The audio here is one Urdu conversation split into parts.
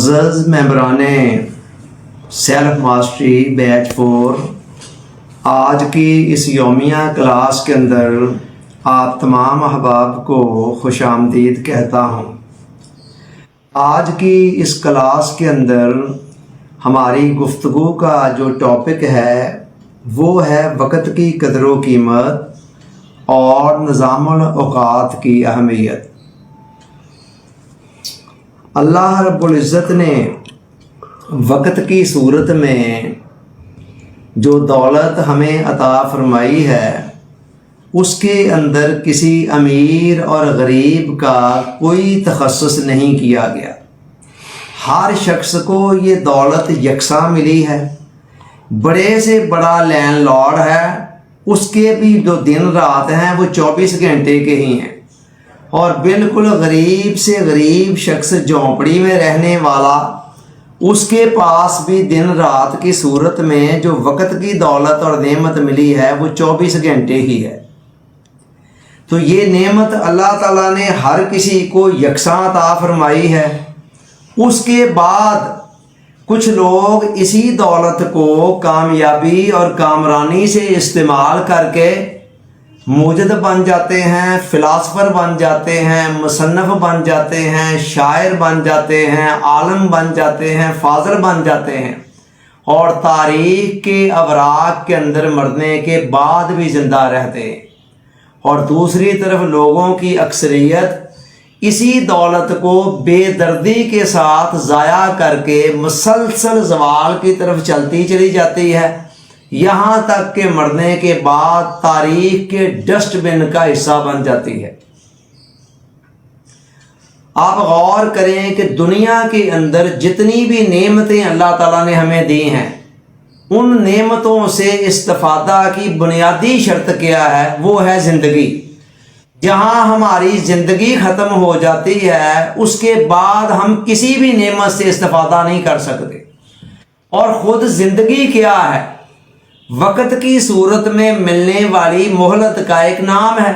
معزز ممبران سیلف ماسٹری بیچ 4، آج کی اس یومیہ کلاس کے اندر آپ تمام احباب کو خوش آمدید کہتا ہوں۔ آج کی اس کلاس کے اندر ہماری گفتگو کا جو ٹاپک ہے وہ ہے وقت کی قدر و قیمت اور نظام الاوقات کی اہمیت۔ اللہ رب العزت نے وقت کی صورت میں جو دولت ہمیں عطا فرمائی ہے اس کے اندر کسی امیر اور غریب کا کوئی تخصص نہیں کیا گیا۔ ہر شخص کو یہ دولت یکساں ملی ہے۔ بڑے سے بڑا لینڈ لارڈ ہے، اس کے بھی جو دن رات ہیں وہ 24 گھنٹے کے ہی ہیں، اور بالکل غریب سے غریب شخص جھونپڑی میں رہنے والا، اس کے پاس بھی دن رات کی صورت میں جو وقت کی دولت اور نعمت ملی ہے وہ 24 گھنٹے ہی ہے۔ تو یہ نعمت اللہ تعالیٰ نے ہر کسی کو یکساں عطا فرمائی ہے۔ اس کے بعد کچھ لوگ اسی دولت کو کامیابی اور کامرانی سے استعمال کر کے موجد بن جاتے ہیں، فلاسفر بن جاتے ہیں، مصنف بن جاتے ہیں، شاعر بن جاتے ہیں، عالم بن جاتے ہیں، فاضل بن جاتے ہیں، اور تاریخ کے اوراق کے اندر مرنے کے بعد بھی زندہ رہتے ہیں۔ اور دوسری طرف لوگوں کی اکثریت اسی دولت کو بے دردی کے ساتھ ضائع کر کے مسلسل زوال کی طرف چلتی چلی جاتی ہے، یہاں تک کہ مرنے کے بعد تاریخ کے ڈسٹ بن کا حصہ بن جاتی ہے۔ آپ غور کریں کہ دنیا کے اندر جتنی بھی نعمتیں اللہ تعالیٰ نے ہمیں دی ہیں، ان نعمتوں سے استفادہ کی بنیادی شرط کیا ہے؟ وہ ہے زندگی۔ جہاں ہماری زندگی ختم ہو جاتی ہے اس کے بعد ہم کسی بھی نعمت سے استفادہ نہیں کر سکتے۔ اور خود زندگی کیا ہے؟ وقت کی صورت میں ملنے والی مہلت کا ایک نام ہے۔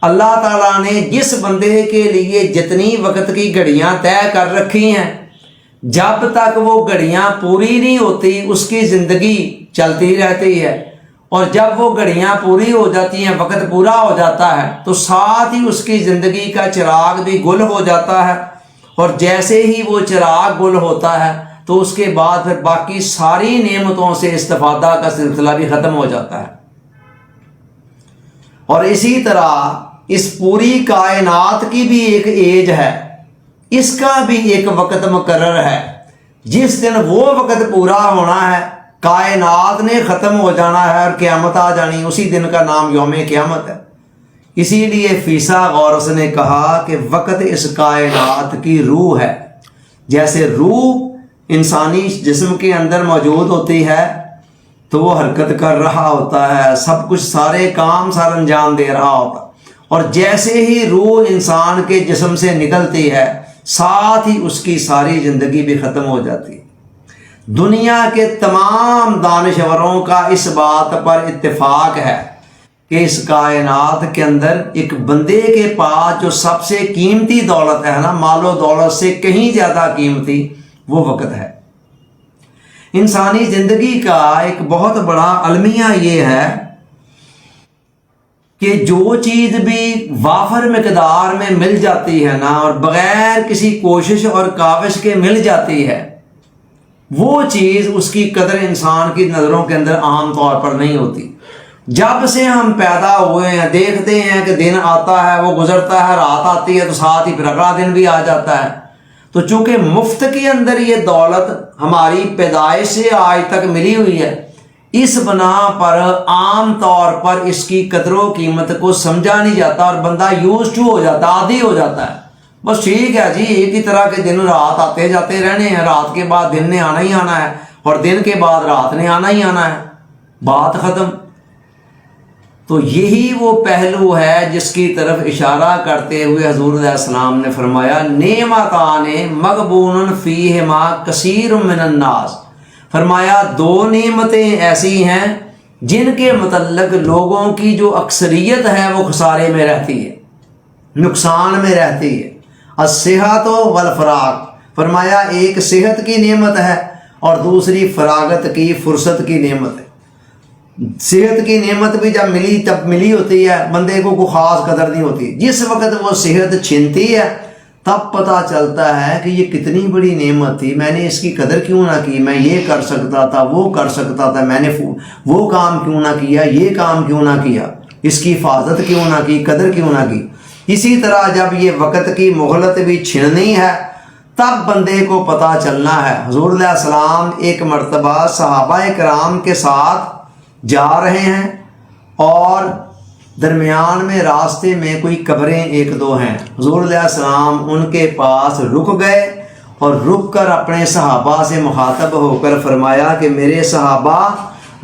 اللہ تعالیٰ نے جس بندے کے لیے جتنی وقت کی گھڑیاں طے کر رکھی ہیں، جب تک وہ گھڑیاں پوری نہیں ہوتی اس کی زندگی چلتی رہتی ہے، اور جب وہ گھڑیاں پوری ہو جاتی ہیں، وقت پورا ہو جاتا ہے، تو ساتھ ہی اس کی زندگی کا چراغ بھی گل ہو جاتا ہے، اور جیسے ہی وہ چراغ گل ہوتا ہے تو اس کے بعد پھر باقی ساری نعمتوں سے استفادہ کا سلسلہ بھی ختم ہو جاتا ہے۔ اور اسی طرح اس پوری کائنات کی بھی ایک ایج ہے، اس کا بھی ایک وقت مقرر ہے۔ جس دن وہ وقت پورا ہونا ہے، کائنات نے ختم ہو جانا ہے اور قیامت آ جانی، اسی دن کا نام یوم قیامت ہے۔ اسی لیے فیثاغورس نے کہا کہ وقت اس کائنات کی روح ہے۔ جیسے روح انسانی جسم کے اندر موجود ہوتی ہے تو وہ حرکت کر رہا ہوتا ہے، سب کچھ سارے کام سر انجام دے رہا ہوتا، اور جیسے ہی روح انسان کے جسم سے نکلتی ہے ساتھ ہی اس کی ساری زندگی بھی ختم ہو جاتی ہے۔ دنیا کے تمام دانشوروں کا اس بات پر اتفاق ہے کہ اس کائنات کے اندر ایک بندے کے پاس جو سب سے قیمتی دولت ہے نا، مال و دولت سے کہیں زیادہ قیمتی، وہ وقت ہے۔ انسانی زندگی کا ایک بہت بڑا المیہ یہ ہے کہ جو چیز بھی وافر مقدار میں مل جاتی ہے نا، اور بغیر کسی کوشش اور کاوش کے مل جاتی ہے، وہ چیز اس کی قدر انسان کی نظروں کے اندر عام طور پر نہیں ہوتی۔ جب سے ہم پیدا ہوئے ہیں دیکھتے ہیں کہ دن آتا ہے، وہ گزرتا ہے، رات آتی ہے تو ساتھ ہی پھر اگلا دن بھی آ جاتا ہے۔ تو چونکہ مفت کے اندر یہ دولت ہماری پیدائش سے آج تک ملی ہوئی ہے، اس بنا پر عام طور پر اس کی قدر و قیمت کو سمجھا نہیں جاتا، اور بندہ یوز ٹو ہو جاتا، عادی ہو جاتا ہے۔ بس ٹھیک ہے جی، ایک ہی طرح کے دن رات آتے جاتے رہنے ہیں، رات کے بعد دن نے آنا ہی آنا ہے، اور دن کے بعد رات نے آنا ہی آنا ہے، بات ختم۔ تو یہی وہ پہلو ہے جس کی طرف اشارہ کرتے ہوئے حضور علیہ السلام نے فرمایا نعمتان مغبون فیہما کثیر من الناس، فرمایا دو نعمتیں ایسی ہیں جن کے متعلق لوگوں کی جو اکثریت ہے وہ خسارے میں رہتی ہے، نقصان میں رہتی ہے۔ الصحت والفراغ، فرمایا ایک صحت کی نعمت ہے اور دوسری فراغت کی فرصت کی نعمت ہے۔ صحت کی نعمت بھی جب ملی تب ملی ہوتی ہے، بندے کو کوئی خاص قدر نہیں ہوتی۔ جس وقت وہ صحت چھنتی ہے تب پتہ چلتا ہے کہ یہ کتنی بڑی نعمت تھی، میں نے اس کی قدر کیوں نہ کی، میں یہ کر سکتا تھا، وہ کر سکتا تھا، میں نے وہ کام کیوں نہ کیا، یہ کام کیوں نہ کیا، اس کی حفاظت کیوں نہ کی، قدر کیوں نہ کی۔ اسی طرح جب یہ وقت کی مہلت بھی چھننی ہے تب بندے کو پتہ چلنا ہے۔ حضور علیہ السلام ایک مرتبہ صحابہ کرام کے ساتھ جا رہے ہیں اور درمیان میں راستے میں کوئی قبریں ایک دو ہیں۔ حضور علیہ السلام ان کے پاس رک گئے اور رک کر اپنے صحابہ سے مخاطب ہو کر فرمایا کہ میرے صحابہ،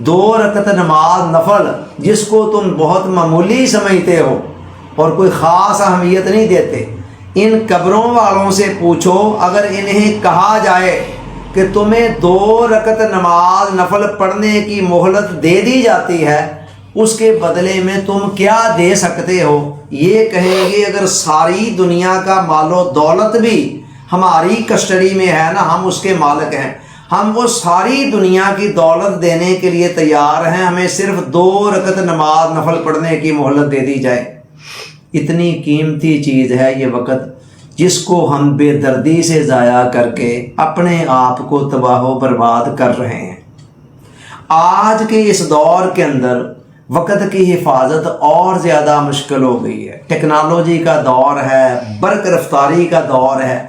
2 رکعت نماز نفل جس کو تم بہت معمولی سمجھتے ہو اور کوئی خاص اہمیت نہیں دیتے، ان قبروں والوں سے پوچھو اگر انہیں کہا جائے کہ تمہیں 2 رکعت نماز نفل پڑھنے کی مہلت دے دی جاتی ہے، اس کے بدلے میں تم کیا دے سکتے ہو؟ یہ کہیں گے اگر ساری دنیا کا مال و دولت بھی ہماری کسٹڈی میں ہے نا، ہم اس کے مالک ہیں، ہم وہ ساری دنیا کی دولت دینے کے لیے تیار ہیں، ہمیں صرف 2 رکعت نماز نفل پڑھنے کی مہلت دے دی جائے۔ اتنی قیمتی چیز ہے یہ وقت، جس کو ہم بے دردی سے ضائع کر کے اپنے آپ کو تباہ و برباد کر رہے ہیں۔ آج کے اس دور کے اندر وقت کی حفاظت اور زیادہ مشکل ہو گئی ہے۔ ٹیکنالوجی کا دور ہے، برق رفتاری کا دور ہے۔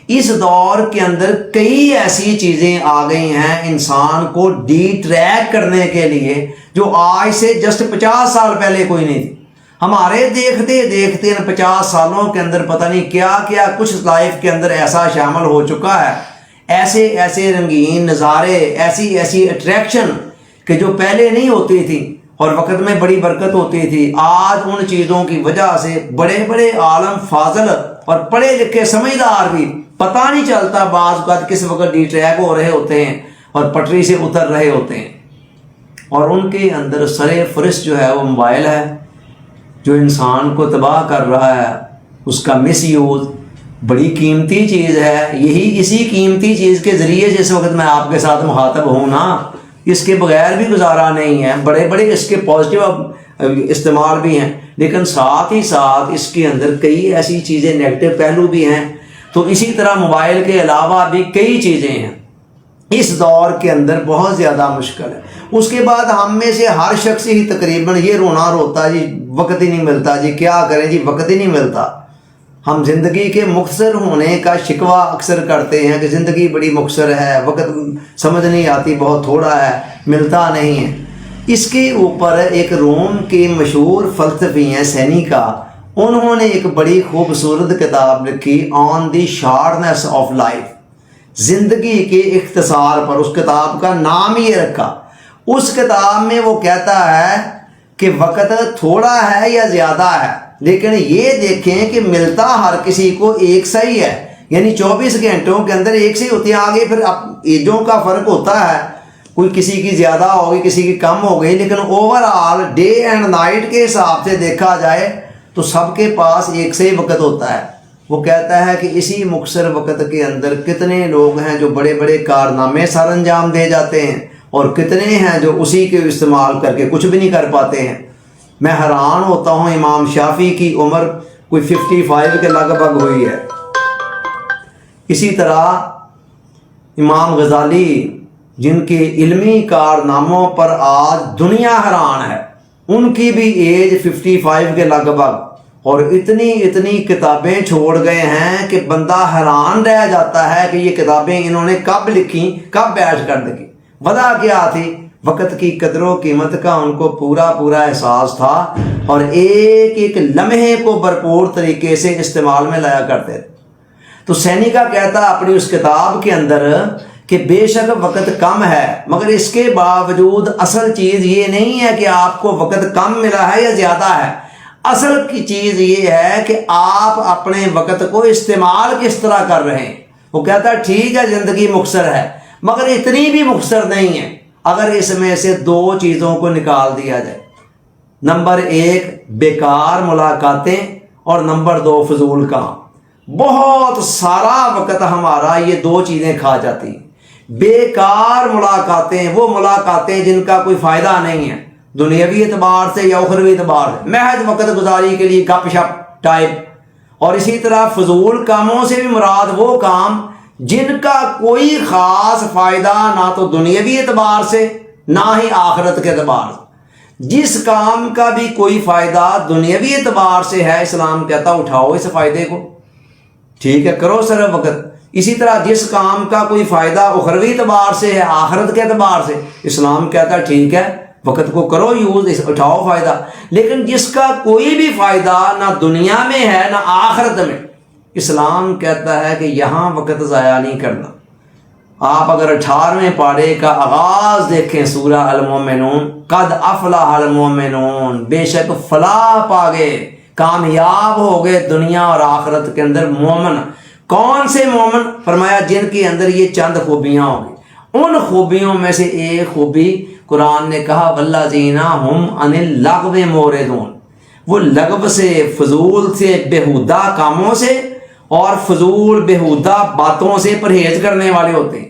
اس دور کے اندر کئی ایسی چیزیں آ گئی ہیں انسان کو ڈی ٹریک کرنے کے لیے جو آج سے جسٹ 50 سال پہلے کوئی نہیں تھی۔ ہمارے دیکھتے دیکھتے ان 50 سالوں کے اندر پتہ نہیں کیا کیا کچھ لائف کے اندر ایسا شامل ہو چکا ہے، ایسے ایسے رنگین نظارے، ایسی ایسی اٹریکشن کہ جو پہلے نہیں ہوتی تھی اور وقت میں بڑی برکت ہوتی تھی۔ آج ان چیزوں کی وجہ سے بڑے بڑے عالم فاضل اور پڑھے لکھے سمجھدار بھی پتہ نہیں چلتا بعض اوقات کس وقت ڈی ٹریک ہو رہے ہوتے ہیں اور پٹری سے اتر رہے ہوتے ہیں، اور ان کے اندر سر فہرست جو ہے وہ موبائل ہے جو انسان کو تباہ کر رہا ہے۔ اس کا مس یوز بڑی قیمتی چیز ہے، یہی اسی قیمتی چیز کے ذریعے جس وقت میں آپ کے ساتھ مخاطب ہوں نا، اس کے بغیر بھی گزارا نہیں ہے۔ بڑے بڑے اس کے پازیٹیو استعمال بھی ہیں، لیکن ساتھ ہی ساتھ اس کے اندر کئی ایسی چیزیں نیگیٹو پہلو بھی ہیں۔ تو اسی طرح موبائل کے علاوہ بھی کئی چیزیں ہیں اس دور کے اندر بہت زیادہ مشکل ہے۔ اس کے بعد ہم میں سے ہر شخص ہی تقریباً یہ رونا روتا جی وقت ہی نہیں ملتا، جی کیا کریں جی وقت ہی نہیں ملتا۔ ہم زندگی کے مختصر ہونے کا شکوہ اکثر کرتے ہیں کہ زندگی بڑی مختصر ہے، وقت سمجھ نہیں آتی، بہت تھوڑا ہے، ملتا نہیں ہے۔ اس کے اوپر ایک روم کے مشہور فلسفی ہیں سینیکا، انہوں نے ایک بڑی خوبصورت کتاب لکھی آن دی شارٹنیس آف لائف، زندگی کے اختصار پر۔ اس کتاب کا نام یہ رکھا۔ اس کتاب میں وہ کہتا ہے کہ وقت تھوڑا ہے یا زیادہ ہے، لیکن یہ دیکھیں کہ ملتا ہر کسی کو ایک سا ہی ہے، یعنی 24 گھنٹوں کے اندر ایک سے ہوتی ہے۔ آگے پھر ایجوں کا فرق ہوتا ہے، کوئی کسی کی زیادہ ہوگی کسی کی کم ہو گئی، لیکن over all day and night کے حساب سے دیکھا جائے تو سب کے پاس ایک سے ہی وقت ہوتا ہے۔ وہ کہتا ہے کہ اسی مختصر وقت کے اندر کتنے لوگ ہیں جو بڑے بڑے کارنامے سر انجام دے جاتے ہیں، اور کتنے ہیں جو اسی کے استعمال کر کے کچھ بھی نہیں کر پاتے ہیں۔ میں حیران ہوتا ہوں، امام شافعی کی عمر کوئی 55 کے لگ بھگ ہوئی ہے۔ اسی طرح امام غزالی جن کے علمی کارناموں پر آج دنیا حیران ہے، ان کی بھی ایج 55 کے لگ بھگ، اور اتنی کتابیں چھوڑ گئے ہیں کہ بندہ حیران رہ جاتا ہے کہ یہ کتابیں انہوں نے کب لکھی، کب بیٹھ کر لکھی۔ وجہ کیا تھی؟ وقت کی قدر و قیمت کا ان کو پورا احساس تھا، اور ایک ایک لمحے کو بھرپور طریقے سے استعمال میں لایا کرتے تھے۔ تو سینیکا کہتا اپنی اس کتاب کے اندر کہ بے شک وقت کم ہے، مگر اس کے باوجود اصل چیز یہ نہیں ہے کہ آپ کو وقت کم ملا ہے یا زیادہ ہے۔ اصل کی چیز یہ ہے کہ آپ اپنے وقت کو استعمال کس طرح کر رہے ہیں۔ وہ کہتا ٹھیک ہے زندگی مختصر ہے، مگر اتنی بھی مختصر نہیں ہے اگر اس میں سے 2 چیزوں کو نکال دیا جائے۔ نمبر 1 بیکار ملاقاتیں، اور نمبر 2 فضول کام۔ بہت سارا وقت ہمارا یہ دو چیزیں کھا جاتی ہیں. بیکار ملاقاتیں، وہ ملاقاتیں جن کا کوئی فائدہ نہیں ہے دنیاوی اعتبار سے یا اخروی اعتبار سے، محض وقت گزاری کے لیے گپ شپ ٹائپ. اور اسی طرح فضول کاموں سے بھی مراد وہ کام جن کا کوئی خاص فائدہ نہ تو دنیاوی اعتبار سے نہ ہی آخرت کے اعتبار سے. جس کام کا بھی کوئی فائدہ دنیاوی اعتبار سے ہے، اسلام کہتا اٹھاؤ اس فائدے کو، ٹھیک ہے، کرو سر وقت. اسی طرح جس کام کا کوئی فائدہ اخروی اعتبار سے ہے، آخرت کے اعتبار سے، اسلام کہتا ٹھیک ہے وقت کو کرو یوز، اٹھاؤ فائدہ. لیکن جس کا کوئی بھی فائدہ نہ دنیا میں ہے نہ آخرت میں، اسلام کہتا ہے کہ یہاں وقت ضائع نہیں کرنا. آپ اگر 18ویں پارے کا آغاز دیکھیں سورہ المومنون، قد افلح المومنون، بے شک فلاح پا گئے، کامیاب ہو گئے دنیا اور آخرت کے اندر مومن. کون سے مومن؟ فرمایا جن کے اندر یہ چند خوبیاں ہوں گی. ان خوبیوں میں سے ایک خوبی قرآن نے کہا والذین ہم عن اللغو معرضون، وہ لغو سے، فضول سے، بیہودہ کاموں سے اور فضول بیہودہ باتوں سے پرہیز کرنے والے ہوتے ہیں.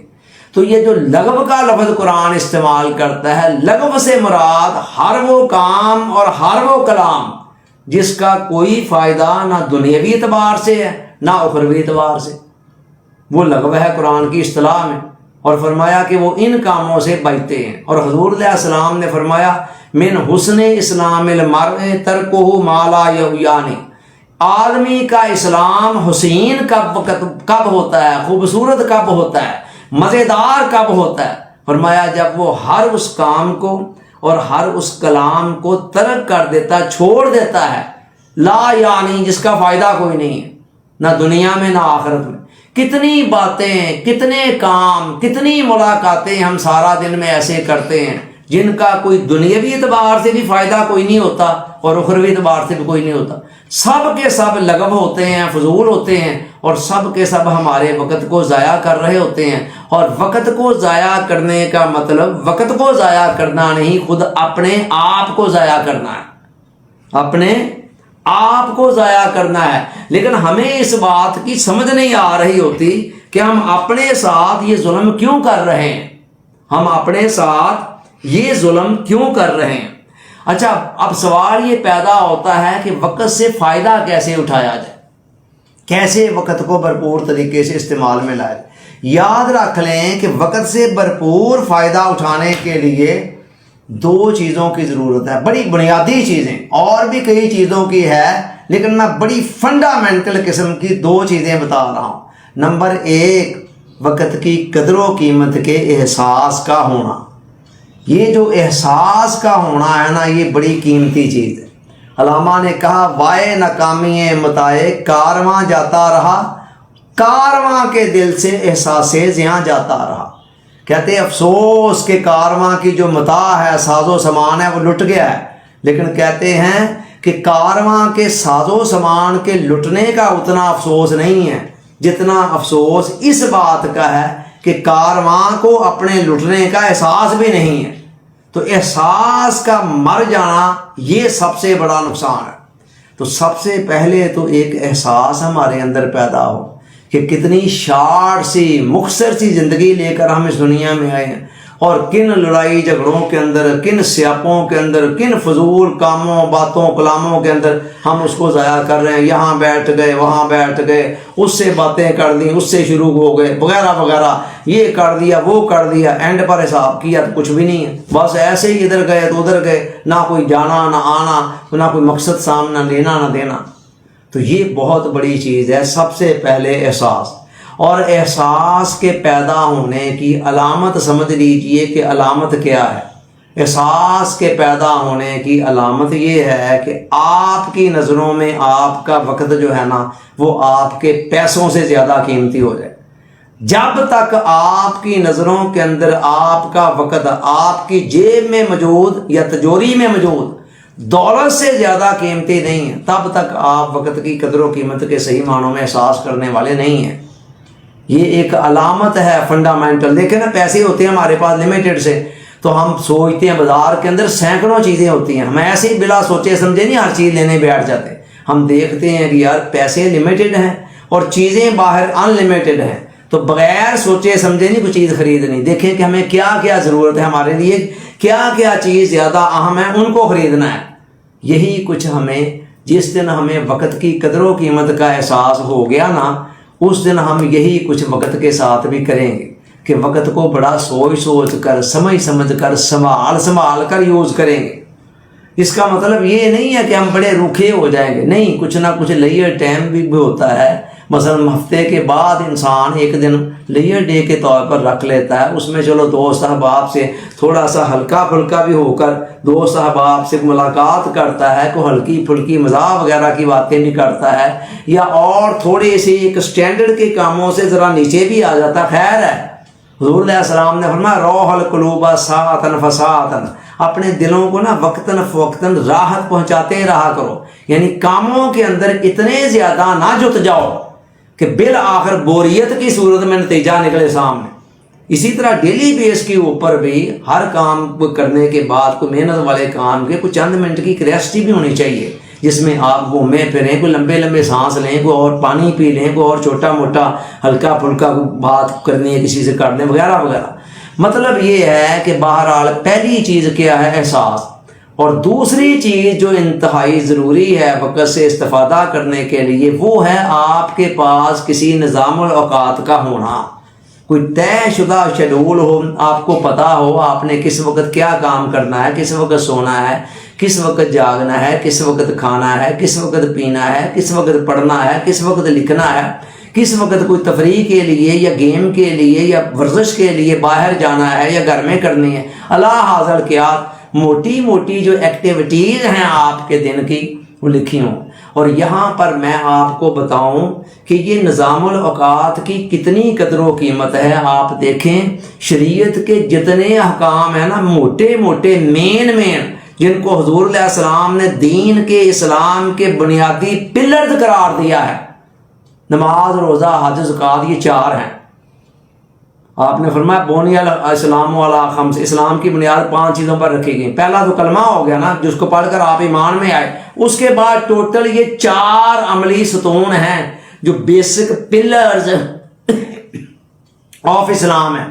تو یہ جو لغو کا لفظ قرآن استعمال کرتا ہے، لغو سے مراد ہر وہ کام اور ہر وہ کلام جس کا کوئی فائدہ نہ دنیاوی اعتبار سے ہے نہ اخروی اعتبار سے، وہ لغو ہے قرآن کی اصطلاح میں. اور فرمایا کہ وہ ان کاموں سے بچتے ہیں. اور حضور علیہ السلام نے فرمایا من حسن اسلام المرء ترکہ ما لا یعنی، آدمی کا اسلام حسین کب ہوتا ہے، خوبصورت کب ہوتا ہے، مزیدار کب ہوتا ہے؟ فرمایا جب وہ ہر اس کام کو اور ہر اس کلام کو ترک کر دیتا، چھوڑ دیتا ہے، لا یعنی جس کا فائدہ کوئی نہیں ہے نہ دنیا میں نہ آخرت میں. کتنی باتیں، کتنے کام، کتنی ملاقاتیں ہم سارا دن میں ایسے کرتے ہیں جن کا کوئی دنیاوی اعتبار سے بھی فائدہ کوئی نہیں ہوتا اور اخروی اعتبار سے بھی کوئی نہیں ہوتا. سب کے سب لغو ہوتے ہیں، فضول ہوتے ہیں، اور سب کے سب ہمارے وقت کو ضائع کر رہے ہوتے ہیں. اور وقت کو ضائع کرنے کا مطلب وقت کو ضائع کرنا نہیں، خود اپنے آپ کو ضائع کرنا ہے، اپنے آپ کو ضائع کرنا ہے. لیکن ہمیں اس بات کی سمجھ نہیں آ رہی ہوتی کہ ہم اپنے ساتھ یہ ظلم کیوں کر رہے ہیں، ہم اپنے ساتھ یہ ظلم کیوں کر رہے ہیں. اچھا، اب سوال یہ پیدا ہوتا ہے کہ وقت سے فائدہ کیسے اٹھایا جائے، کیسے وقت کو بھرپور طریقے سے استعمال میں لائے. یاد رکھ لیں کہ وقت سے بھرپور فائدہ اٹھانے کے لیے دو چیزوں کی ضرورت ہے، بڑی بنیادی چیزیں، اور بھی کئی چیزوں کی ہے لیکن میں بڑی فنڈامنٹل قسم کی دو چیزیں بتا رہا ہوں. نمبر ایک، وقت کی قدر و قیمت کے احساس کا ہونا. یہ جو احساس کا ہونا ہے نا، یہ بڑی قیمتی چیز ہے. علامہ نے کہا وائے ناکامی متائے کارواں جاتا رہا، کارواں کے دل سے احساس زیاں جاتا رہا. کہتے افسوس کہ کارواں کی جو متاع ہے، ساز و سامان ہے، وہ لٹ گیا ہے. لیکن کہتے ہیں کہ کارواں کے ساز و سامان کے لٹنے کا اتنا افسوس نہیں ہے جتنا افسوس اس بات کا ہے کہ کارواں کو اپنے لٹنے کا احساس بھی نہیں ہے. تو احساس کا مر جانا یہ سب سے بڑا نقصان ہے. تو سب سے پہلے تو ایک احساس ہمارے اندر پیدا ہو کہ کتنی شارٹ سی، مختصر سی زندگی لے کر ہم اس دنیا میں آئے ہیں، اور کن لڑائی جھگڑوں کے اندر، کن سیاپوں کے اندر، کن فضول کاموں، باتوں، کلاموں کے اندر ہم اس کو ضائع کر رہے ہیں. یہاں بیٹھ گئے، وہاں بیٹھ گئے، اس سے باتیں کر دیں، اس سے شروع ہو گئے، وغیرہ وغیرہ، یہ کر دیا، وہ کر دیا، اینڈ پر حساب کیا تو کچھ بھی نہیں ہے. بس ایسے ہی ادھر گئے تو ادھر گئے، نہ کوئی جانا نہ آنا، نہ کوئی مقصد سامنے لینا نہ دینا. تو یہ بہت بڑی چیز ہے. سب سے پہلے احساس، اور احساس کے پیدا ہونے کی علامت سمجھ لیجئے کہ علامت کیا ہے. احساس کے پیدا ہونے کی علامت یہ ہے کہ آپ کی نظروں میں آپ کا وقت جو ہے نا، وہ آپ کے پیسوں سے زیادہ قیمتی ہو جائے. جب تک آپ کی نظروں کے اندر آپ کا وقت آپ کی جیب میں موجود یا تجوری میں موجود دولت سے زیادہ قیمتی نہیں ہے، تب تک آپ وقت کی قدر و قیمت کے صحیح معنوں میں احساس کرنے والے نہیں ہیں. یہ ایک علامت ہے فنڈامنٹل. دیکھیں نا، پیسے ہوتے ہیں ہمارے پاس لمیٹڈ سے، تو ہم سوچتے ہیں بازار کے اندر سینکڑوں چیزیں ہوتی ہیں، ہم ایسے ہی بلا سوچے سمجھے نہیں ہر چیز لینے بیٹھ جاتے. ہم دیکھتے ہیں کہ یار پیسے لمیٹڈ ہیں اور چیزیں باہر انلمیٹڈ ہیں، تو بغیر سوچے سمجھے نہیں کوئی چیز خریدنی. دیکھیں کہ ہمیں کیا کیا ضرورت ہے، ہمارے لیے کیا کیا چیز زیادہ اہم ہے، ان کو خریدنا ہے. یہی کچھ ہمیں جس دن ہمیں وقت کی قدر و قیمت کا احساس ہو گیا نا، اس دن ہم یہی کچھ وقت کے ساتھ بھی کریں گے کہ وقت کو بڑا سوچ سوچ کر، سمجھ کر، سنبھال کر یوز کریں گے. اس کا مطلب یہ نہیں ہے کہ ہم بڑے روکھے ہو جائیں گے، نہیں، کچھ نہ کچھ لیئر ٹائم بھی ہوتا ہے. مثلا ہفتے کے بعد انسان ایک دن لیئر ڈے کے طور پر رکھ لیتا ہے، اس میں چلو دوست احباب سے تھوڑا سا ہلکا پھلکا بھی ہو کر دوست احباب سے ملاقات کرتا ہے، کوئی ہلکی پھلکی مزاح وغیرہ کی باتیں بھی کرتا ہے، یا اور تھوڑے سی ایک سٹینڈرڈ کے کاموں سے ذرا نیچے بھی آ جاتا ہے. خیر ہے، حضور علیہ السلام نے فرمایا روح القلوب ساعتن فساعتن، اپنے دلوں کو نا وقتاً فوقتاً راحت پہنچاتے رہا کرو. یعنی کاموں کے اندر اتنے زیادہ نہ جت جاؤ کہ بالآخر بوریت کی صورت میں نتیجہ نکلے سامنے. اسی طرح ڈیلی بیس کے اوپر بھی ہر کام کرنے کے بعد کوئی محنت والے کام کے کچھ چند منٹ کی کریسٹی بھی ہونی چاہیے، جس میں آپ گھومیں پھریں، کوئی لمبے لمبے سانس لیں، کوئی اور پانی پی لیں، کوئی اور چھوٹا موٹا ہلکا پھلکا بات کرنی ہے کسی سے کر لیں وغیرہ وغیرہ. مطلب یہ ہے کہ بہرحال پہلی چیز کیا ہے؟ احساس. اور دوسری چیز جو انتہائی ضروری ہے وقت سے استفادہ کرنے کے لیے، وہ ہے آپ کے پاس کسی نظام الاوقات کا ہونا. کوئی طے شدہ شیڈول ہو، آپ کو پتہ ہو آپ نے کس وقت کیا کام کرنا ہے، کس وقت سونا ہے، کس وقت جاگنا ہے، کس وقت کھانا ہے، کس وقت پینا ہے، کس وقت پڑھنا ہے، کس وقت لکھنا ہے، کس وقت کوئی تفریح کے لیے یا گیم کے لیے یا ورزش کے لیے باہر جانا ہے یا گھر میں کرنی ہے. اللہ حاضر کیا موٹی موٹی جو ایکٹیویٹیز ہیں آپ کے دن کی وہ لکھی ہوں. اور یہاں پر میں آپ کو بتاؤں کہ یہ نظام الاوقات کی کتنی قدر و قیمت ہے. آپ دیکھیں شریعت کے جتنے احکام ہیں نا، موٹے موٹے مین جن کو حضور علیہ السلام نے دین کے، اسلام کے بنیادی پلرز قرار دیا ہے، نماز، روزہ، حج، زکوٰۃ، یہ 4 ہیں. آپ نے فرمایا بنی الاسلام علی خمس، اسلام کی بنیاد 5 چیزوں پر رکھی گئی. پہلا تو کلمہ ہو گیا نا، جس کو پڑھ کر آپ ایمان میں آئے. اس کے بعد ٹوٹل یہ 4 عملی ستون ہیں جو بیسک پلرز آف اسلام ہیں.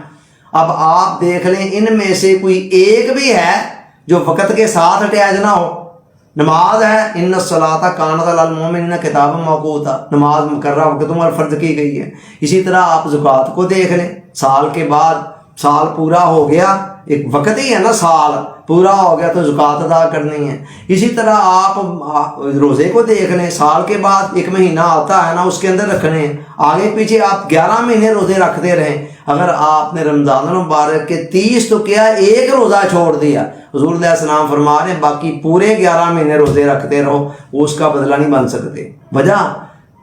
اب آپ دیکھ لیں ان میں سے کوئی ایک بھی ہے جو وقت کے ساتھ اٹیچ نہ ہو. نماز ہے، ان الصلاۃ کانت علی المؤمنین کتابا موقوتا، نماز مقررہ وقتوں پر فرض کی گئی ہے. اسی طرح آپ زکوٰۃ کو دیکھ لیں، سال کے بعد سال پورا ہو گیا، ایک وقت ہی ہے نا، سال پورا ہو گیا تو زکوٰۃ ادا کرنی ہے. اسی طرح آپ روزے کو دیکھ لیں، سال کے بعد ایک مہینہ آتا ہے نا، اس کے اندر رکھنے ہیں. آگے پیچھے آپ 11 مہینے روزے رکھتے رہیں. اگر آپ نے رمضان المبارک کے 30 تو کیا ایک روزہ چھوڑ دیا، حضور علیہ السلام فرما رہے ہیں باقی پورے 11 مہینے روزے رکھتے رہو، وہ اس کا بدلہ نہیں بن سکتے. وجہ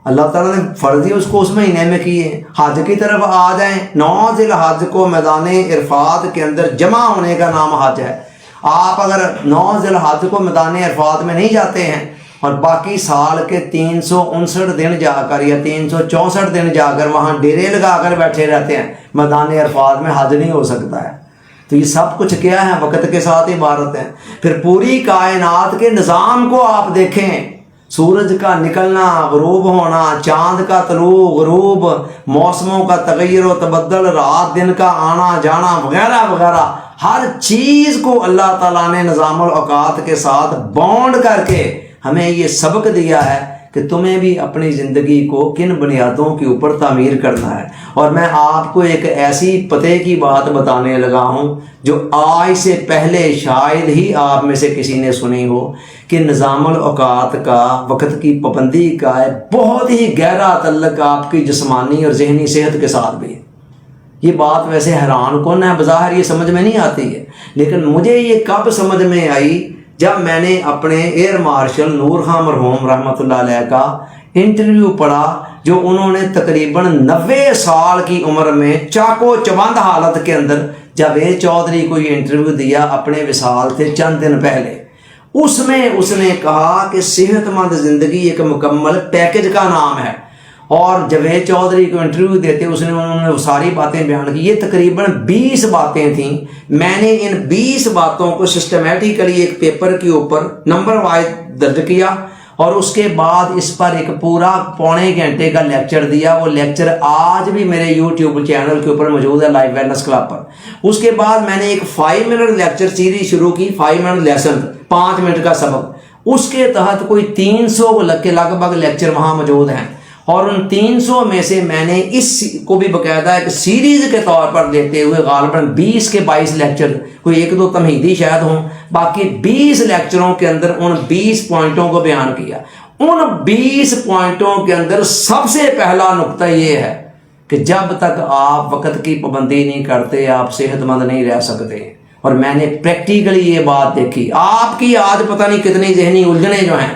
اللہ تعالیٰ نے فرض ہی اس کو اس مہینے میں کیے. حج کی طرف آ جائیں، 9 ذی الحج کو میدان عرفات کے اندر جمع ہونے کا نام حج ہے. آپ اگر 9 ذی الحج کو میدان عرفات میں نہیں جاتے ہیں اور باقی سال کے 359 دن جا کر یا 364 دن جا کر وہاں ڈیرے لگا کر بیٹھے رہتے ہیں، میدان عرفات میں حج نہیں ہو سکتا ہے. تو یہ سب کچھ کیا ہے؟ وقت کے ساتھ عبارت ہے. پھر پوری کائنات کے نظام کو آپ دیکھیں، سورج کا نکلنا، غروب ہونا، چاند کا طلوع غروب، موسموں کا تغیر و تبدل، رات دن کا آنا جانا وغیرہ وغیرہ، ہر چیز کو اللہ تعالیٰ نے نظام الاوقات کے ساتھ بانڈ کر کے ہمیں یہ سبق دیا ہے کہ تمہیں بھی اپنی زندگی کو کن بنیادوں کے اوپر تعمیر کرنا ہے. اور میں آپ کو ایک ایسی پتے کی بات بتانے لگا ہوں جو آج سے پہلے شاید ہی آپ میں سے کسی نے سنی ہو، کہ نظام الاوقات کا، وقت کی پابندی کا بہت ہی گہرا تعلق آپ کی جسمانی اور ذہنی صحت کے ساتھ بھی ہے. یہ بات ویسے حیران کن ہے، بظاہر یہ سمجھ میں نہیں آتی ہے، لیکن مجھے یہ کب سمجھ میں آئی جب میں نے اپنے ایئر مارشل نور خان مرحوم رحمۃ اللہ علیہ کا انٹرویو پڑھا، جو انہوں نے تقریباً 90 سال کی عمر میں چاقو چبند حالت کے اندر جاوید چودھری کو یہ انٹرویو دیا اپنے وصال سے چند دن پہلے. اس میں اس نے کہا کہ صحت مند زندگی ایک مکمل پیکج کا نام ہے. اور جاوید چودھری کو انٹرویو دیتے انہوں نے ساری باتیں بیان کی. یہ تقریباً 20 باتیں تھیں. میں نے ان 20 باتوں کو سسٹمیٹیکلی ایک پیپر کے اوپر نمبر وائز درج کیا اور اس کے بعد اس پر ایک پورا پونے گھنٹے کا لیکچر دیا. وہ لیکچر آج بھی میرے یوٹیوب چینل کے اوپر موجود ہے، لائف ویلنس کلب پر. اس کے بعد میں نے ایک 5 منٹ لیکچر سیریز شروع کی، 5 منٹ لیسن، 5 منٹ کا سبق. اس کے تحت کوئی 300 کے لگ بھگ لیکچر وہاں موجود ہیں، اور ان 300 میں سے میں نے اس کو بھی باقاعدہ ایک سیریز کے طور پر لیتے ہوئے غالباً 20 کے 22 لیکچر، کوئی 1-2 تمہیدی شاید ہوں، باقی 20 لیکچروں کے اندر ان 20 پوائنٹوں کو بیان کیا. ان 20 پوائنٹوں کے اندر سب سے پہلا نقطہ یہ ہے کہ جب تک آپ وقت کی پابندی نہیں کرتے آپ صحت مند نہیں رہ سکتے. اور میں نے پریکٹیکلی یہ بات دیکھی. آپ کی آج پتہ نہیں کتنی ذہنی الجھنیں جو ہیں،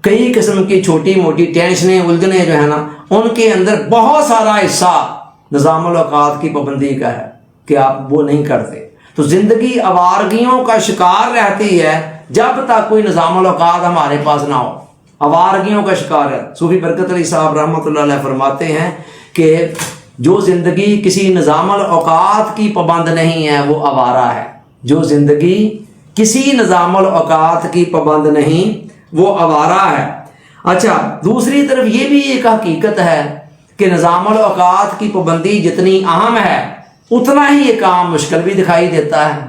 کئی قسم کی چھوٹی موٹی ٹینشنیں الجھنیں جو ہیں نا، ان کے اندر بہت سارا حصہ نظام الاوقات کی پابندی کا ہے کہ آپ وہ نہیں کرتے. تو زندگی آوارگیوں کا شکار رہتی ہے جب تک کوئی نظام الاوقات ہمارے پاس نہ ہو. آوارگیوں کا شکار ہے. صوفی برکت علی صاحب رحمۃ اللہ علیہ فرماتے ہیں کہ جو زندگی کسی نظام الاوقات کی پابند نہیں ہے وہ آوارہ ہے. جو زندگی کسی نظام الاوقات کی پابند نہیں وہ آوارہ ہے. اچھا، دوسری طرف یہ بھی ایک حقیقت ہے کہ نظام الاوقات کی پابندی جتنی اہم ہے اتنا ہی یہ کام مشکل بھی دکھائی دیتا ہے،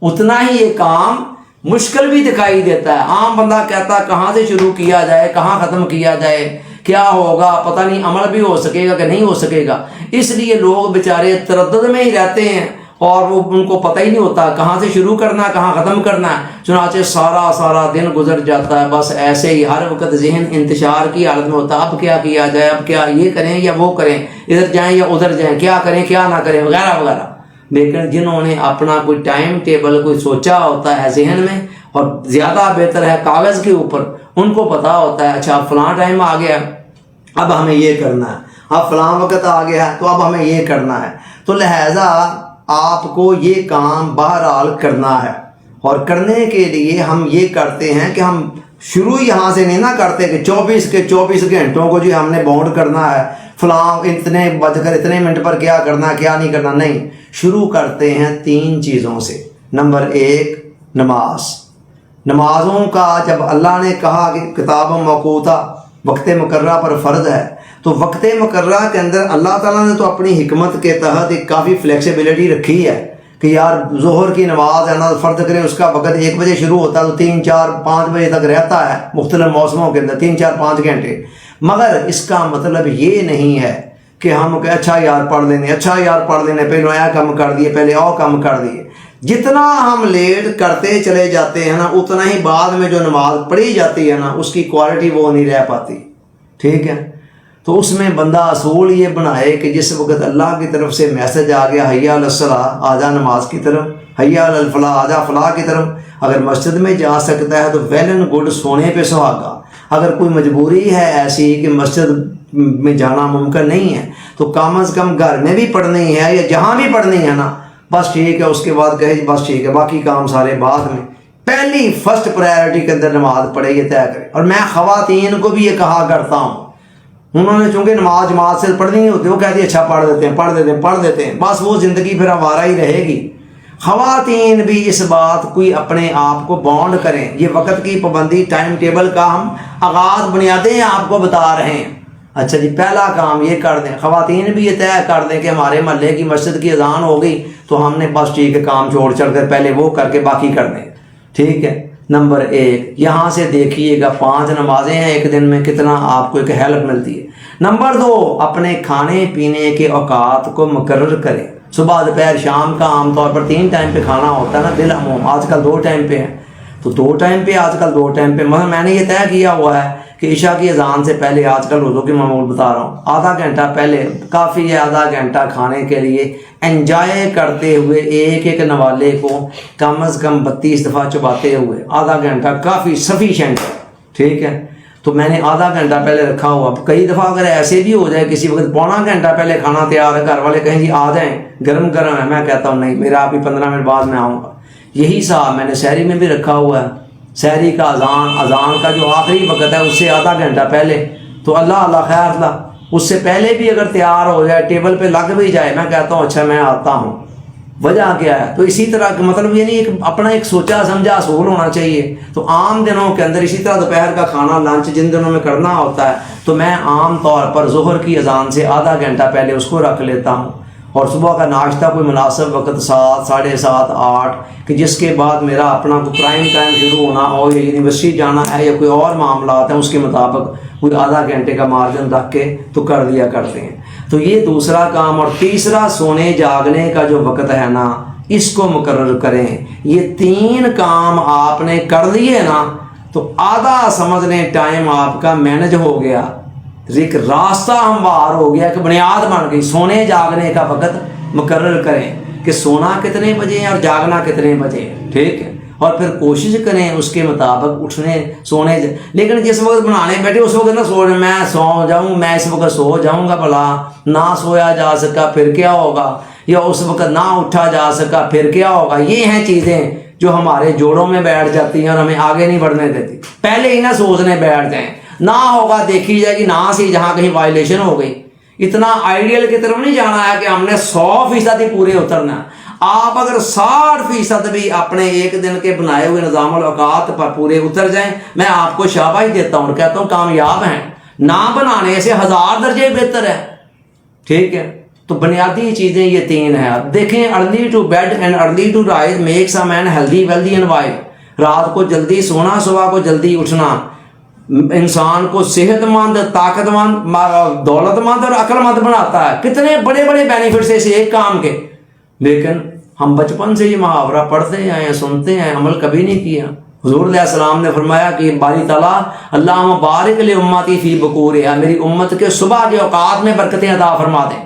اتنا ہی یہ کام مشکل بھی دکھائی دیتا ہے. عام بندہ کہتا ہے کہاں سے شروع کیا جائے، کہاں ختم کیا جائے، کیا ہوگا، پتہ نہیں عمل بھی ہو سکے گا کہ نہیں ہو سکے گا. اس لیے لوگ بیچارے تردد میں ہی رہتے ہیں اور وہ ان کو پتہ ہی نہیں ہوتا کہاں سے شروع کرنا ہے، کہاں ختم کرنا ہے. چنانچہ سارا دن گزر جاتا ہے بس ایسے ہی، ہر وقت ذہن انتشار کی حالت میں ہوتا ہے. اب کیا کیا جائے، اب کیا یہ کریں یا وہ کریں، ادھر جائیں یا ادھر جائیں، کیا کریں کیا نہ کریں، وغیرہ وغیرہ. لیکن جنہوں نے اپنا کوئی ٹائم ٹیبل کوئی سوچا ہوتا ہے ذہن میں، اور زیادہ بہتر ہے کاغذ کے اوپر، ان کو پتہ ہوتا ہے اچھا فلاں ٹائم آ گیا اب ہمیں یہ کرنا ہے، اب فلاں وقت آ گیا تو اب ہمیں یہ کرنا ہے. تو لہٰذا آپ کو یہ کام بہرحال کرنا ہے. اور کرنے کے لیے ہم یہ کرتے ہیں کہ ہم شروع یہاں سے نہیں نہ کرتے کہ 24 گھنٹوں کو جی ہم نے باؤنڈ کرنا ہے، فلاں اتنے بج کر اتنے منٹ پر کیا کرنا ہے کیا نہیں کرنا. نہیں، شروع کرتے ہیں 3 چیزوں سے. نمبر 1 نماز. نمازوں کا جب اللہ نے کہا کہ کتاب موقوتہ وقت مقررہ پر فرض ہے، تو وقت مقررہ کے اندر اللہ تعالیٰ نے تو اپنی حکمت کے تحت ایک کافی فلیکسیبلٹی رکھی ہے کہ یار ظہر کی نماز ہے نا فرض کرے، اس کا وقت 1 بجے شروع ہوتا ہے تو 3 4 5 بجے تک رہتا ہے مختلف موسموں کے اندر 3 4 5 گھنٹے. مگر اس کا مطلب یہ نہیں ہے کہ ہم کہ اچھا یار پڑھ لینے پہلے آیا کم کر دیے، پہلے او کم کر دیے. جتنا ہم لیٹ کرتے چلے جاتے ہیں نا اتنا ہی بعد میں جو نماز پڑھی جاتی ہے نا اس کی کوالٹی وہ نہیں رہ پاتی. ٹھیک ہے، تو اس میں بندہ اصول یہ بنائے کہ جس وقت اللہ کی طرف سے میسج آ گیا حی علی الصلاۃ، آجا نماز کی طرف، حی علی الفلاح، آجا فلاح کی طرف. اگر مسجد میں جا سکتا ہے تو ویل اینڈ گڈ، سونے پہ سہاگا. اگر کوئی مجبوری ہے ایسی کہ مسجد میں جانا ممکن نہیں ہے تو کم از کم گھر میں بھی پڑھنی ہے یا جہاں بھی پڑھنی ہے نا، بس ٹھیک ہے. اس کے بعد کہے بس ٹھیک ہے باقی کام سارے بعد میں، پہلی فرسٹ پرائیورٹی کے اندر نماز پڑھے یہ طے کرے. اور میں خواتین کو بھی یہ کہا کرتا ہوں، انہوں نے چونکہ نماز جماعت سے پڑھنی نہیں ہوتی، وہ کہتی ہے اچھا پڑھ دیتے ہیں، بس وہ زندگی پھر آوارہ ہی رہے گی. خواتین بھی اس بات کوئی اپنے آپ کو بانڈ کریں. یہ وقت کی پابندی ٹائم ٹیبل کا ہم آغاز بنیادیں آپ کو بتا رہے ہیں. اچھا جی، پہلا کام یہ کر دیں، خواتین بھی یہ طے کر دیں کہ ہمارے محلے کی مسجد کی اذان ہو گئی تو ہم نے بس ٹھیک ہے کام چھوڑ کر پہلے وہ کر کے باقی کر دیں. ٹھیک ہے. نمبر 1 یہاں سے دیکھیے گا 5 نمازیں ہیں ایک دن میں، کتنا آپ کو ایک ہیلپ ملتی ہے. نمبر 2 اپنے کھانے پینے کے اوقات کو مقرر کریں. صبح دوپہر شام کا عام طور پر 3 ٹائم پہ کھانا ہوتا ہے نا بالعموم، آج کل 2 ٹائم پہ ہے تو 2 ٹائم پہ آج کل 2 ٹائم پہ. مگر میں نے یہ طے کیا ہوا ہے کہ عشاء کی اذان سے پہلے، آج کل روزوں کی معمول بتا رہا ہوں، آدھا گھنٹہ پہلے کافی ہے. آدھا گھنٹہ کھانے کے لیے انجوائے کرتے ہوئے ایک نوالے کو کم از کم 32 دفعہ چباتے ہوئے آدھا گھنٹہ کافی سفیشینٹ ہے. ٹھیک ہے، تو میں نے آدھا گھنٹہ پہلے رکھا ہوا. اب کئی دفعہ اگر ایسے بھی ہو جائے کسی وقت پونا گھنٹہ پہلے کھانا تیار ہے، گھر والے کہیں جی آ جائیں گرم ہے، میں کہتا ہوں نہیں، میرا ابھی 15 منٹ بعد میں آؤں گا. یہی صاحب میں نے سحری میں بھی رکھا ہوا ہے. سحری کا اذان کا جو آخری وقت ہے اس سے آدھا گھنٹہ پہلے، تو اللہ خیر اللہ اس سے پہلے بھی اگر تیار ہو جائے ٹیبل پہ لگ بھی جائے، میں کہتا ہوں اچھا میں آتا ہوں. وجہ کیا ہے؟ تو اسی طرح مطلب یعنی ایک اپنا ایک سوچا سمجھا اصول ہونا چاہیے. تو عام دنوں کے اندر اسی طرح دوپہر کا کھانا لنچ جن دنوں میں کرنا ہوتا ہے تو میں عام طور پر ظہر کی اذان سے آدھا گھنٹہ پہلے اس کو رکھ لیتا ہوں, اور صبح کا ناشتہ کوئی مناسب وقت 7, 7:30, 8, کہ جس کے بعد میرا اپنا کوئی پرائم ٹائم شروع ہونا ہو یا یونیورسٹی جانا ہے یا کوئی اور معاملات ہیں اس کے مطابق کوئی آدھا گھنٹے کا مارجن رکھ کے تو کر لیا کرتے ہیں. تو یہ دوسرا کام. اور تیسرا سونے جاگنے کا جو وقت ہے نا اس کو مقرر کریں. یہ 3 کام آپ نے کر لیے نا تو آدھا سمجھ لیں ٹائم آپ کا مینج ہو گیا, ایک راستہ ہموار ہو گیا, کہ بنیاد بن گئی. سونے جاگنے کا وقت مقرر کریں کہ سونا کتنے بجے ہے اور جاگنا کتنے بجے ہے, ٹھیک ہے, اور پھر کوشش کریں اس کے مطابق اٹھنے سونے. لیکن جس وقت بنانے بیٹھے اس وقت نہ میں سو جاؤں, میں اس وقت سو جاؤں گا, بھلا نہ سویا جا سکا پھر کیا ہوگا, یا اس وقت نہ اٹھا جا سکا پھر کیا ہوگا. یہ ہیں چیزیں جو ہمارے جوڑوں میں بیٹھ جاتی ہیں اور ہمیں آگے نہیں بڑھنے دیتی. پہلے ہی نہ سوچنے بیٹھ جائیں, نہ ہوگا دیکھی جائے گی, نہ سے جہاں کہیں وائلیشن ہو گئی. اتنا آئیڈیل کی طرف نہیں جانا ہے کہ ہم نے 100% ہی پورے اترنا ہے. آپ اگر 60% بھی اپنے ایک دن کے بنائے ہوئے نظام الاوقات پر پورے اتر جائیں, میں آپ کو شاباشی دیتا ہوں اور کہتا ہوں کامیاب ہیں. نہ بنانے سے 1000 درجے بہتر ہے, ٹھیک ہے. تو بنیادی چیزیں یہ 3 ہیں. دیکھیں, early to bed and early to rise makes a man healthy wealthy and wise. رات کو جلدی سونا, صبح کو جلدی اٹھنا انسان کو صحت مند, طاقت مند, دولت مند اور عقل مند بناتا ہے. کتنے بڑے بڑے بینیفٹس اس ایک کام کے. لیکن ہم بچپن سے یہ محاورہ پڑھتے ہیں, سنتے ہیں, عمل کبھی نہیں کیا. حضور علیہ السلام نے فرمایا کہ باری تعالیٰ اللہم بارک لامتی فی بکورہا, میری امت کے صبح کے اوقات میں برکتیں عطا فرما دیں.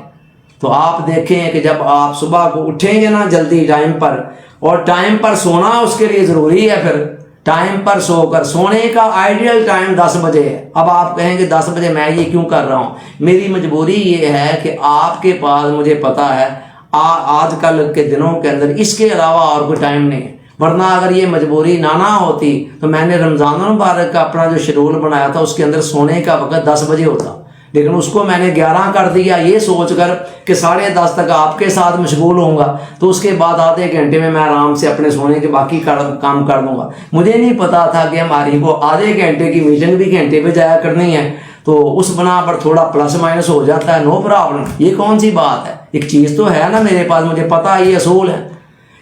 تو آپ دیکھیں کہ جب آپ صبح کو اٹھیں گے نا جلدی ٹائم پر, اور ٹائم پر سونا اس کے لیے ضروری ہے, پھر ٹائم پر سو کر سونے کا آئیڈیل ٹائم 10 بجے ہے. اب آپ کہیں گے 10 بجے میں یہ کیوں کر رہا ہوں؟ میری مجبوری یہ ہے کہ آپ کے پاس مجھے پتا ہے آج کل کے دنوں کے اندر اس کے علاوہ اور کوئی ٹائم نہیں ہے. ورنہ اگر یہ مجبوری نہ ہوتی تو میں نے رمضان المبارک کا اپنا جو شیڈول بنایا تھا اس کے اندر سونے کا وقت 10 بجے ہوتا, لیکن اس کو میں نے 11 کر دیا, یہ سوچ کر کہ 10:30 تک آپ کے ساتھ مشغول ہوں گا, تو اس کے بعد آدھے گھنٹے میں آرام سے اپنے سونے کے باقی کام کر دوں گا. مجھے نہیں پتا تھا کہ ہماری وہ آدھے گھنٹے کی میٹنگ بھی گھنٹے پہ جایا کرنی ہے, تو اس بنا پر تھوڑا پلس مائنس ہو جاتا ہے. نو پرابلم, یہ کون سی بات ہے, ایک چیز تو ہے نا میرے پاس, مجھے پتا یہ اصول ہے.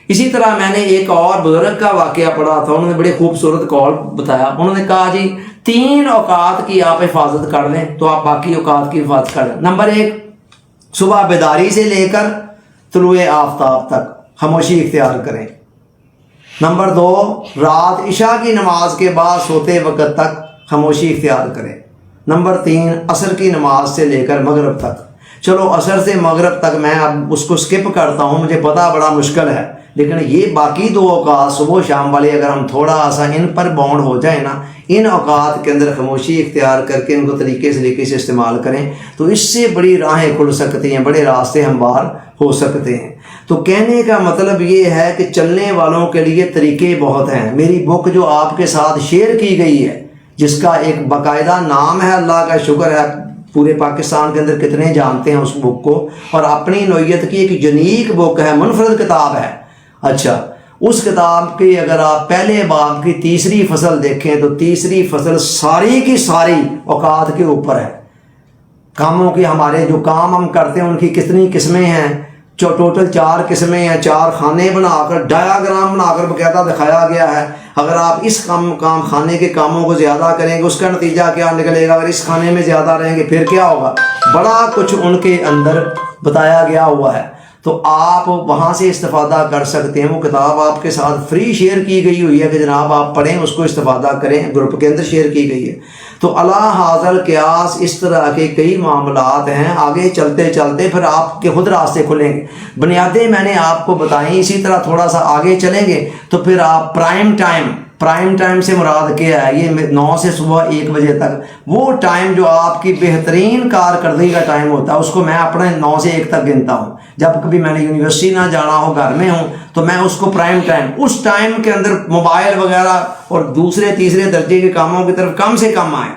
اسی طرح میں نے ایک اور بزرگ کا واقعہ پڑھا تھا, انہوں نے بڑے خوبصورت قول بتایا. انہوں نے کہا جی 3 اوقات کی آپ حفاظت کر لیں تو آپ باقی اوقات کی حفاظت کر لیں. نمبر 1, صبح بیداری سے لے کر طلوع آفتاب تک خاموشی اختیار کریں. نمبر 2, رات عشاء کی نماز کے بعد سوتے وقت تک خاموشی اختیار کریں. نمبر 3, عصر کی نماز سے لے کر مغرب تک. چلو عصر سے مغرب تک میں اب اس کو سکپ کرتا ہوں, مجھے پتا بڑا مشکل ہے, لیکن یہ باقی 2 اوقات صبح و شام والے اگر ہم تھوڑا سا ان پر باؤنڈ ہو جائیں نا, ان اوقات کے اندر خاموشی اختیار کر کے ان کو طریقے سے استعمال کریں تو اس سے بڑی راہیں کھل سکتی ہیں, بڑے راستے ہموار ہو سکتے ہیں. تو کہنے کا مطلب یہ ہے کہ چلنے والوں کے لیے طریقے بہت ہیں. میری بک جو آپ کے ساتھ شیئر کی گئی ہے جس کا ایک باقاعدہ نام ہے, اللہ کا شکر ہے پورے پاکستان کے اندر کتنے جانتے ہیں اس بک کو, اور اپنی نوعیت کی ایک یونیک بک ہے, منفرد کتاب ہے. اچھا, اس کتاب کے اگر آپ پہلے باب کی 3ری فصل دیکھیں تو 3ری فصل ساری کی ساری اوقات کے اوپر ہے. کاموں کی, ہمارے جو کام ہم کرتے ہیں ان کی کتنی قسمیں ہیں, ٹوٹل 4 قسمیں ہیں. 4 خانے بنا کر, ڈایاگرام بنا کر باقاعدہ دکھایا گیا ہے. اگر آپ اس کام خانے کے کاموں کو زیادہ کریں گے اس کا نتیجہ کیا نکلے گا, اگر اس خانے میں زیادہ رہیں گے پھر کیا ہوگا, بڑا کچھ ان کے اندر بتایا گیا ہوا ہے. تو آپ وہاں سے استفادہ کر سکتے ہیں. وہ کتاب آپ کے ساتھ فری شیئر کی گئی ہوئی ہے کہ جناب آپ پڑھیں, اس کو استفادہ کریں, گروپ کے اندر شیئر کی گئی ہے. تو اللہ حاضر قیاس اس طرح کے کئی معاملات ہیں. آگے چلتے چلتے پھر آپ کے خود راستے کھلیں گے. بنیادیں میں نے آپ کو بتائیں. اسی طرح تھوڑا سا آگے چلیں گے تو پھر آپ پرائم ٹائم سے مراد کیا ہے, یہ 9 سے صبح 1 بجے تک وہ ٹائم جو آپ کی بہترین کارکردگی کا ٹائم ہوتا ہے, اس کو میں اپنے 9 سے 1 تک گنتا ہوں. جب کبھی میں نے یونیورسٹی نہ جانا ہو, گھر میں ہوں, تو میں اس کو پرائم ٹائم, اس ٹائم کے اندر موبائل وغیرہ اور دوسرے تیسرے درجے کے کاموں کی طرف کم سے کم آئیں,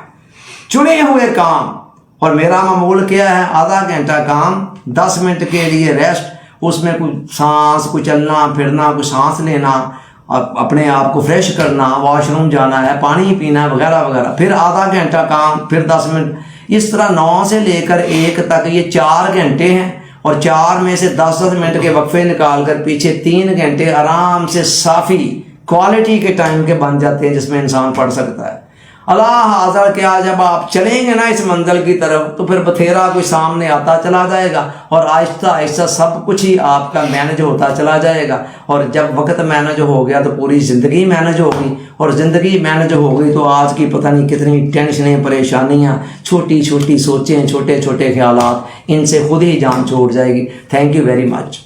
چنے ہوئے کام. اور میرا معمول کیا ہے, آدھا گھنٹہ کام, 10 منٹ کے لیے ریسٹ, اس میں کوئی سانس، کوئی چلنا پھرنا، کوئی سانس لینا، اپنے آپ کو فریش کرنا، واش روم جانا ہے، پانی پینا وغیرہ وغیرہ، پھر آدھا گھنٹہ کام، پھر 10 منٹ، اس طرح 9 سے لے کر 1 تک یہ 4 گھنٹے ہیں، اور 4 میں سے 10 منٹ کے وقفے نکال کر پیچھے 3 گھنٹے آرام سے صافی کوالٹی کے ٹائم کے بن جاتے ہیں جس میں انسان پڑھ سکتا ہے۔ اللہ حاضر کیا جب آپ چلیں گے نا اس منزل کی طرف تو پھر بتھیرا کوئی سامنے آتا چلا جائے گا، اور آہستہ آہستہ سب کچھ ہی آپ کا مینج ہوتا چلا جائے گا، اور جب وقت مینج ہو گیا تو پوری زندگی مینج ہوگی، اور زندگی مینج ہو گئی تو آج کی پتہ نہیں کتنی ٹینشنیں، پریشانیاں، چھوٹی چھوٹی سوچیں، چھوٹے چھوٹے خیالات، ان سے خود ہی جان چھوٹ جائے گی۔ Thank you very much.